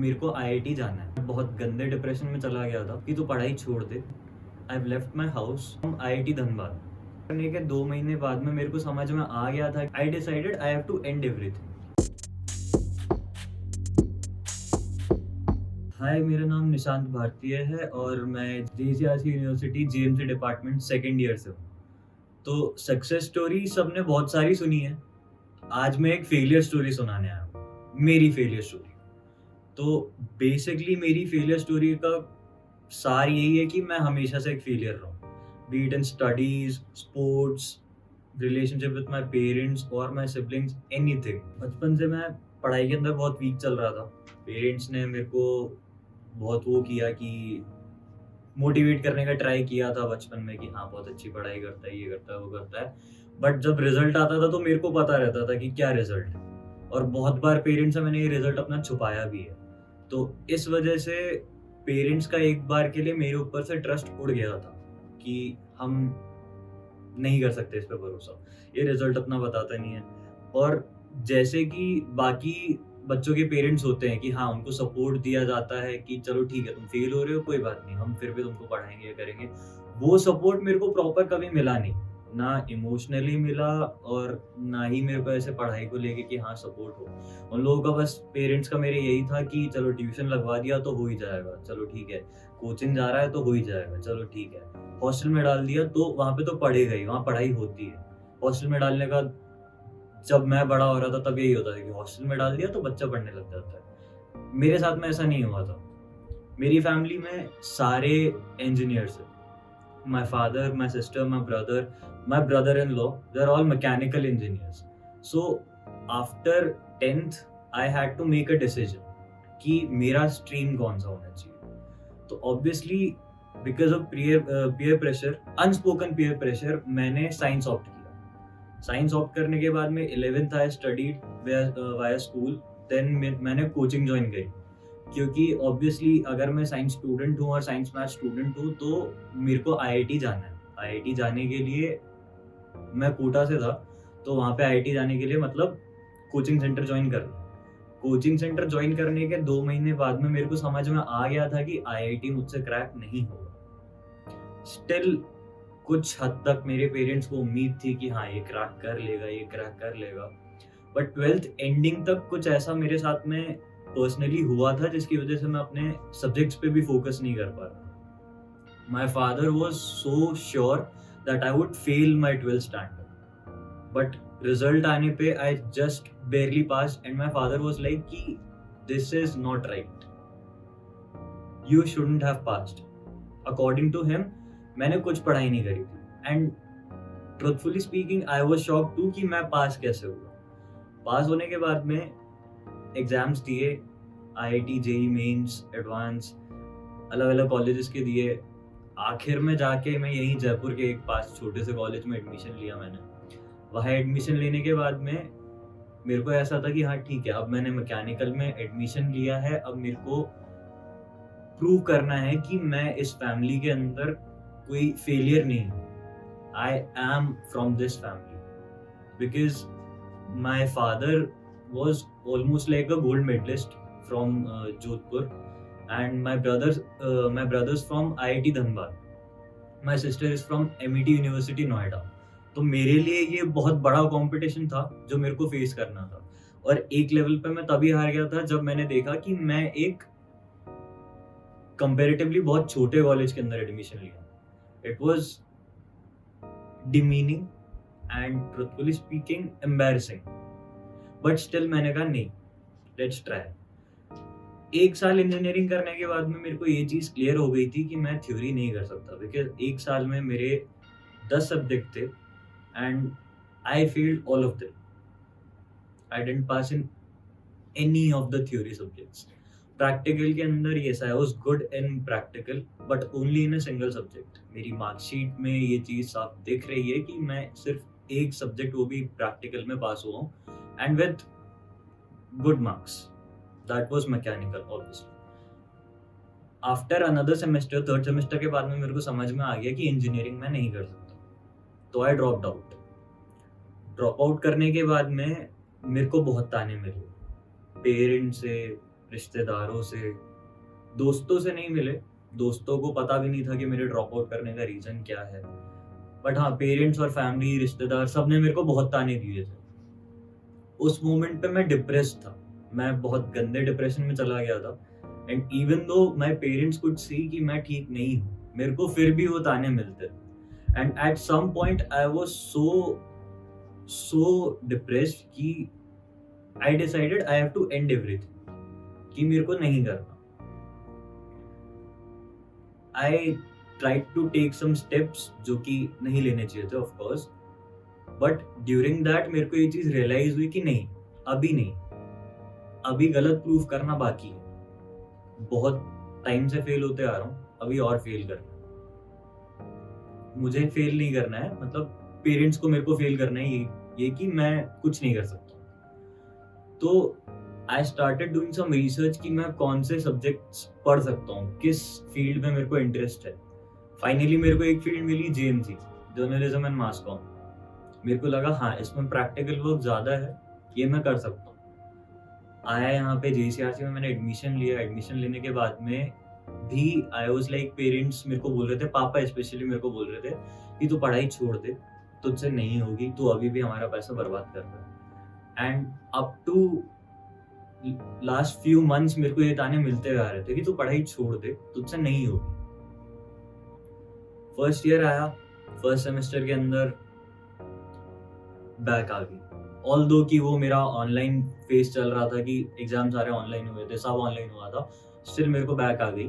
मेरे को आईआईटी जाना है। बहुत गंदे डिप्रेशन में चला गया था कि तू पढ़ाई छोड़ दे। I have left my house from IIT Dhanbad. करने के 2 महीने बाद में मेरे को समझ में आ गया था, I decided I have to end everything. Hi, मेरा नाम निशांत भारतीय है और मैं JCRC university GMC department second year से हूँ। तो सक्सेस स्टोरी सबने बहुत सारी सुनी है। आज मैं एक फेलियर स्टोरी सुनाने आया हूँ, मेरी फेलियर स्टोरी। तो बेसिकली मेरी फेलियर स्टोरी का सार यही है कि मैं हमेशा से एक फेलियर रहा हूँ। B it in studies, sports, relationship with my parents और माय सिबलिंग्स, एनीथिंग। बचपन से मैं पढ़ाई के अंदर बहुत वीक चल रहा था। पेरेंट्स ने मेरे को बहुत वो किया कि मोटिवेट करने का ट्राई किया था बचपन में कि हाँ, बहुत अच्छी पढ़ाई करता है, ये करता है, वो करता है। बट जब रिजल्ट आता था तो मेरे को पता रहता था कि क्या रिजल्ट है, और बहुत बार पेरेंट्स से मैंने ये रिजल्ट अपना छुपाया भी है। तो इस वजह से पेरेंट्स का एक बार के लिए मेरे ऊपर से ट्रस्ट उड़ गया था कि हम नहीं कर सकते इस पे भरोसा, ये रिजल्ट अपना बताता नहीं है। और जैसे कि बाकी बच्चों के पेरेंट्स होते हैं कि हाँ, उनको सपोर्ट दिया जाता है कि चलो ठीक है, तुम फेल हो रहे हो, कोई बात नहीं, हम फिर भी तुमको पढ़ाएंगे, ये करेंगे। वो सपोर्ट मेरे को प्रॉपर कभी मिला नहीं, ना इमोशनली मिला और ना ही मेरे को ऐसे पढ़ाई को लेके कि हाँ, सपोर्ट हो। उन लोगों का बस, पेरेंट्स का मेरे यही था कि चलो ट्यूशन लगवा दिया तो हो ही जाएगा, चलो ठीक है, कोचिंग जा रहा है तो हो ही जाएगा, चलो ठीक है, हॉस्टल में डाल दिया तो वहाँ पे तो पढ़ेगा ही, वहाँ पढ़ाई होती है। हॉस्टल में डालने का, जब मैं बड़ा हो रहा था तब यही होता था कि हॉस्टल में डाल दिया तो बच्चा पढ़ने लग जाता है। मेरे साथ में ऐसा नहीं हुआ था। मेरी फैमिली में सारे इंजीनियर्स हैं। My father, my sister, my brother in law, they are all mechanical engineers. So after 10th I had to make a decision कि मेरा स्ट्रीम कौन सा होना चाहिए। तो obviously because of peer pressure, unspoken peer pressure, मैंने science opt किया। Science opt करने के बाद में 11th I studied via school. Then मैंने कोचिंग ज्वाइन करी, क्योंकि ऑब्वियसली अगर मैं साइंस स्टूडेंट हूँ और साइंस मैथ स्टूडेंट हूँ तो मेरे को आईआईटी जाना है। आईआईटी जाने के लिए मैं कोटा से था, तो वहाँ पे आईआईटी जाने के लिए मतलब कोचिंग सेंटर ज्वाइन करना। कोचिंग सेंटर ज्वाइन करने के 2 महीने बाद में मेरे को समझ में आ गया था कि आईआईटी मुझसे क्रैक नहीं होगा। स्टिल कुछ हद तक मेरे पेरेंट्स को उम्मीद थी कि हाँ, ये क्रैक कर लेगा, ये क्रैक कर लेगा। बट 12th एंडिंग तक कुछ ऐसा मेरे साथ में पर्सनली हुआ था जिसकी वजह से मैं अपने सब्जेक्ट्स पे भी फोकस नहीं कर पा रहा। My father was so sure that I would fail my 12th standard, but result आने पे I just barely passed and my father was like कि this is not right, you shouldn't have passed. According to him मैंने कुछ पढ़ाई नहीं करी थी, and truthfully speaking I was shocked too कि मैं पास कैसे हुआ। पास होने के बाद में एग्जाम्स दिए, आईआईटी, जेईई मेंस, एडवांस, अलग अलग कॉलेजेस के दिए। आखिर में जाके मैं यहीं जयपुर के एक पास छोटे से कॉलेज में एडमिशन लिया मैंने। वहाँ एडमिशन लेने के बाद में मेरे को ऐसा था कि हाँ ठीक है, अब मैंने मैकेनिकल में एडमिशन लिया है, अब मेरे को प्रूव करना है कि मैं इस फैमिली के अंदर कोई फेलियर नहीं हूँ। I am from this family because my father was almost like a gold medalist from Jodhpur, and my brothers from IIT Dhanbad. My sister is from MET University Noida. तो मेरे लिए ये बहुत बड़ा कंपटीशन था जो मेरे को फेस करना था, और एक लेवल पे मैं तभी हार गया था जब मैंने देखा कि मैं एक कंपैरेटिवली बहुत छोटे कॉलेज के अंदर एडमिशन लिया। It was demeaning and truthfully speaking embarrassing, but still मैंने कहा नहीं, लेट्स ट्राई। 1 साल इंजीनियरिंग करने के बाद में मेरे को ये चीज़ क्लियर हो गई थी कि मैं थ्योरी नहीं कर सकता, बिकॉज 1 साल में मेरे 10 सब्जेक्ट थे and I failed all of them. I didn't pass in any of the theory subjects. Practical के अंदर yes, I was good in practical, but only in a single subject. मेरी मार्कशीट में ये चीज़ साफ दिख रही है कि मैं सिर्फ एक सब्जेक्ट, वो भी प्रैक्टिकल में पास हुआ हूँ, and with good marks. That was mechanical, obviously. After another semester, third semester के बाद में मेरे को समझ में आ गया कि इंजीनियरिंग मैं नहीं कर सकता, तो आई ड्रॉप आउट। ड्रॉप आउट करने के बाद में मेरे को बहुत ताने मिले पेरेंट्स से, रिश्तेदारों से, दोस्तों से नहीं मिले। दोस्तों को पता भी नहीं था कि मेरे ड्रॉप आउट करने का रीज़न क्या है। बट हाँ, पेरेंट्स और फैमिली, रिश्तेदार सबने मेरे को बहुत ताने दिए थे। उस मोमेंट पे मैं डिप्रेस्ड था। मैं बहुत गंदे डिप्रेशन में चला गया था and even though my parents could see कि मैं ठीक नहीं हूँ, मेरे को फिर भी वो ताने मिलते। And at some point I was so depressed कि I decided I have to end everything, कि मेरे को नहीं करना। I tried to take some steps जो कि नहीं लेने चाहिए थे of course, but during that मेरे को ये चीज रियलाइज हुई कि नहीं, अभी नहीं, अभी गलत प्रूफ करना बाकी है। बहुत टाइम से फेल होते आ रहा हूँ, अभी और फेल करना है। मुझे फेल नहीं करना है, मतलब पेरेंट्स को मेरे को फेल करना है, ये कि मैं कुछ नहीं कर सकता। तो I started doing some research कि मैं कौन से सब्जेक्ट्स पढ़ सकता हूँ, किस फील्ड में मेरे को इंटरेस्ट है। फाइनली मेरे को एक फील्ड मिली, JMC, journalism and mass com. मेरे को लगा हाँ, इसमें प्रैक्टिकल वर्क ज़्यादा है, ये मैं कर सकता हूँ। आया यहाँ पे जेसीआरसी में, मैंने एडमिशन लिया। एडमिशन लेने के बाद में भी आई वाज लाइक, पेरेंट्स मेरे को बोल रहे थे, पापा स्पेशली मेरे को बोल रहे थे कि तू पढ़ाई छोड़ दे, तुझसे नहीं होगी, तू अभी भी हमारा पैसा बर्बाद कर रहा है। And up to last few months मेरे को ये ताने मिलते आ रहे थे कि तू पढ़ाई छोड़ दे, तुझसे नहीं होगी। फर्स्ट ईयर आया, फर्स्ट सेमेस्टर के अंदर बैक आ गई। ऑल्दो कि वो मेरा ऑनलाइन फेस चल रहा था कि एग्जाम सारे ऑनलाइन हुए थे, सब ऑनलाइन हुआ था, स्टिल मेरे को बैक आ गई।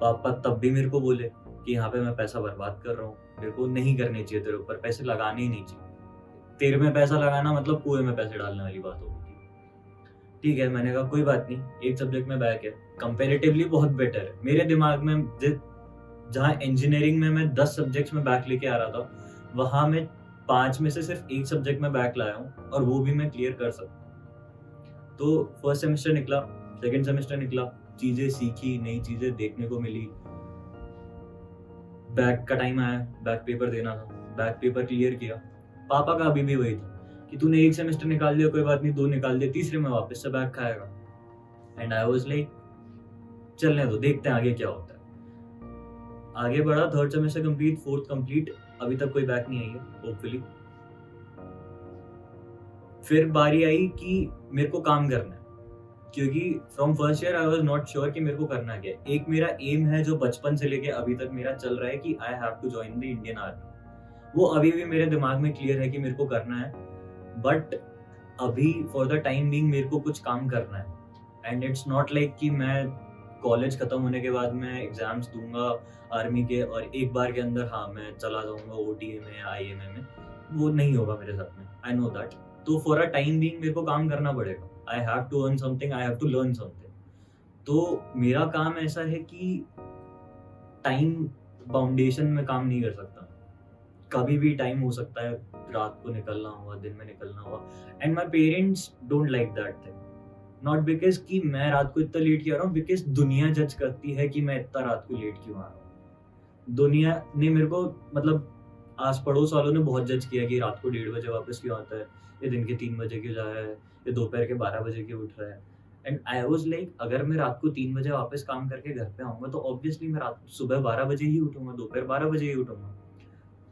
पापा तब भी मेरे को बोले कि यहाँ पे मैं पैसा बर्बाद कर रहा हूँ, मेरे को नहीं करने चाहिए, तेरे ऊपर पैसे लगाने ही नहीं चाहिए, तेरे में पैसा लगाना मतलब कुएं में पैसे डालने वाली बात होगी। ठीक है, मैंने कहा कोई बात नहीं, एक सब्जेक्ट में बैक है, कंपेरेटिवली बहुत बेटर है। मेरे दिमाग में जहाँ इंजीनियरिंग में मैं 10 सब्जेक्ट्स में बैक लेके आ रहा था, वहां मैं 5 में से सिर्फ एक सब्जेक्ट में बैक लाया हूँ और वो भी मैं क्लियर कर सकता हूँ। तो फर्स्ट सेमेस्टर निकला, सेकेंड सेमेस्टर निकला, चीजें सीखी, नई चीजें देखने को मिली। बैक का टाइम आया, बैक पेपर देना था, बैक पेपर क्लियर किया। पापा का अभी भी वही था कि तूने एक सेमेस्टर निकाल दिया, कोई बात नहीं, 2 निकाल दिया, तीसरे में वापस से बैक खाएगा। एंड आई वाज लाइक, चलने दो, देखते हैं आगे क्या होता है। आगे बढ़ा, third semester complete, fourth complete, अभी तक कोई बैक नहीं आई है, होपफुली। फिर बारी आई कि मेरे को काम करना है, क्योंकि from first year I was not sure कि मेरे को करना क्या है। एक मेरा एम है जो बचपन से लेके अभी तक मेरा चल रहा है कि I have to join the Indian army. वो अभी भी मेरे दिमाग में क्लियर है कि मेरे को करना है, बट अभी फॉर द टाइम बीइंग मेरे को कुछ काम करना है। एंड इट्स नॉट लाइक कि मैं कॉलेज खत्म होने के बाद मैं एग्जाम्स दूंगा आर्मी के और एक बार के अंदर हाँ मैं चला जाऊंगा ओटीए में या आईएमए में, वो नहीं होगा मेरे साथ में, आई नो दैट। तो फॉर अ टाइम बीइंग मेरे को काम करना पड़ेगा, I have to earn something, I have to learn something. तो मेरा काम ऐसा है कि टाइम बाउंडेशन में काम नहीं कर सकता, कभी भी टाइम हो सकता है, रात को निकलना हुआ, दिन में निकलना हुआ। And my parents don't like that thing, not because कि मैं रात को इतना लेट क्यों आ रहा हूँ, बिकॉज दुनिया जज करती है कि मैं इतना रात को लेट क्यों आ रहा हूँ। दुनिया ने मेरे को, मतलब आस पड़ोस वालों ने बहुत जज किया कि रात को 1:30 बजे वापस क्यों आता है, ये दिन के 3 बजे क्यों जा रहा है, ये दोपहर के 12 बजे क्यों उठ रहा है। एंड आई वाज लाइक, अगर मैं रात को 3 बजे वापस काम करके घर पे आऊंगा तो ऑब्वियसली मैं रात सुबह 12 बजे ही उठूंगा, दोपहर 12 बजे ही उठूंगा।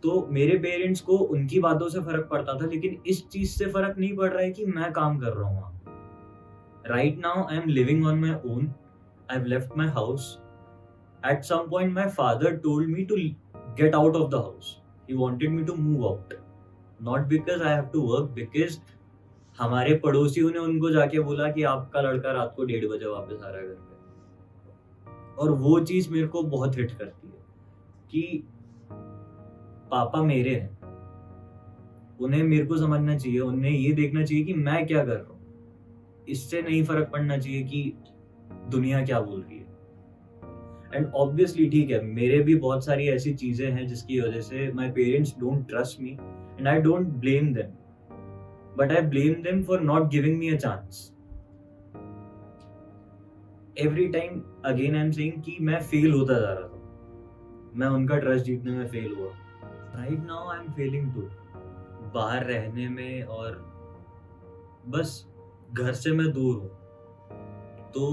तो मेरे पेरेंट्स को उनकी बातों से फर्क पड़ता था, लेकिन इस चीज से फर्क नहीं पड़ रहा है कि मैं काम कर रहा हूँ। Right now I am living on my own. I've left my house. At some point my father told me to get out of the house. He wanted me to move out. Not because I have to work, because हमारे पड़ोसियों ने उनको जाके बोला कि आपका लड़का रात को 1:30 बजे वापस आ रहा है घर पे। और वो चीज मेरे को बहुत हिट करती है कि पापा मेरे हैं, उन्हें मेरे को समझना चाहिए, उन्हें ये देखना चाहिए कि मैं क्या कर रहा हूँ। इससे नहीं फर्क पड़ना चाहिए कि दुनिया क्या बोल रही है। एंड ऑब्वियसली ठीक है, मेरे भी बहुत सारी ऐसी चीजें हैं जिसकी वजह से my parents don't trust me and I don't blame them, but I blame them for not giving me a chance. Every time again I am saying कि मैं फेल होता जा रहा था, मैं उनका ट्रस्ट जीतने में फेल हुआ। Right now I am failing to, बाहर रहने में, और बस घर से मैं दूर हूँ। तो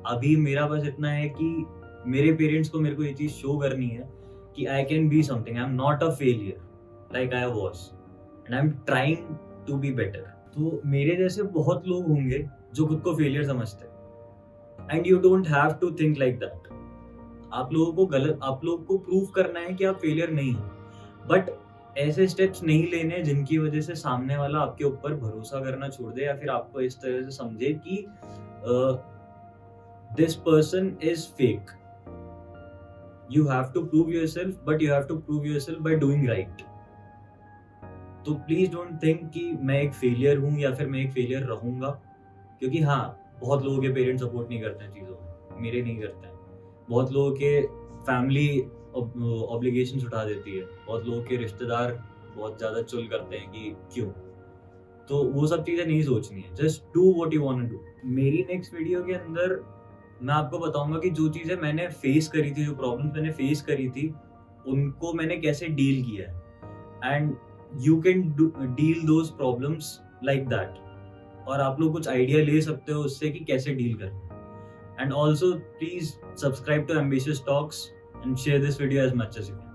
अभी मेरा बस इतना है कि मेरे पेरेंट्स को मेरे को ये चीज़ शो करनी है कि I can be something, I am not a failure like I was and I am trying to be better. तो मेरे जैसे बहुत लोग होंगे जो खुद को फेलियर समझते हैं and you don't have to think like that. आप लोगों को प्रूव करना है कि आप फेलियर नहीं हो, बट ऐसे स्टेप्स नहीं लेने जिनकी वजह से सामने वाला आपके ऊपर भरोसा करना छोड़ दे या फिर आपको इस तरह से समझे कि this person is fake. You have to prove yourself, but you have to prove yourself by doing right. तो प्लीज डोंट थिंक कि मैं एक फेलियर हूँ या फिर मैं एक फेलियर रहूंगा, क्योंकि हाँ, बहुत लोगों के पेरेंट्स सपोर्ट नहीं करते हैं चीज़ों में, मेरे नहीं करते हैं। बहुत लोगों के फैमिली ऑब्लिगेशंस उठा देती है, बहुत लोगों के रिश्तेदार बहुत ज़्यादा चुल करते हैं कि क्यों। तो वो सब चीज़ें नहीं सोचनी है, just do what you want to do. मेरी नेक्स्ट वीडियो के अंदर मैं आपको बताऊंगा कि जो चीज़ें मैंने फेस करी थी, जो प्रॉब्लम्स मैंने फेस करी थी, उनको मैंने कैसे डील किया है and you can deal those problems like that. और आप लोग कुछ आइडिया ले सकते हो उससे कि कैसे डील करना। And also please subscribe to ambitious talks and share this video as much as you can.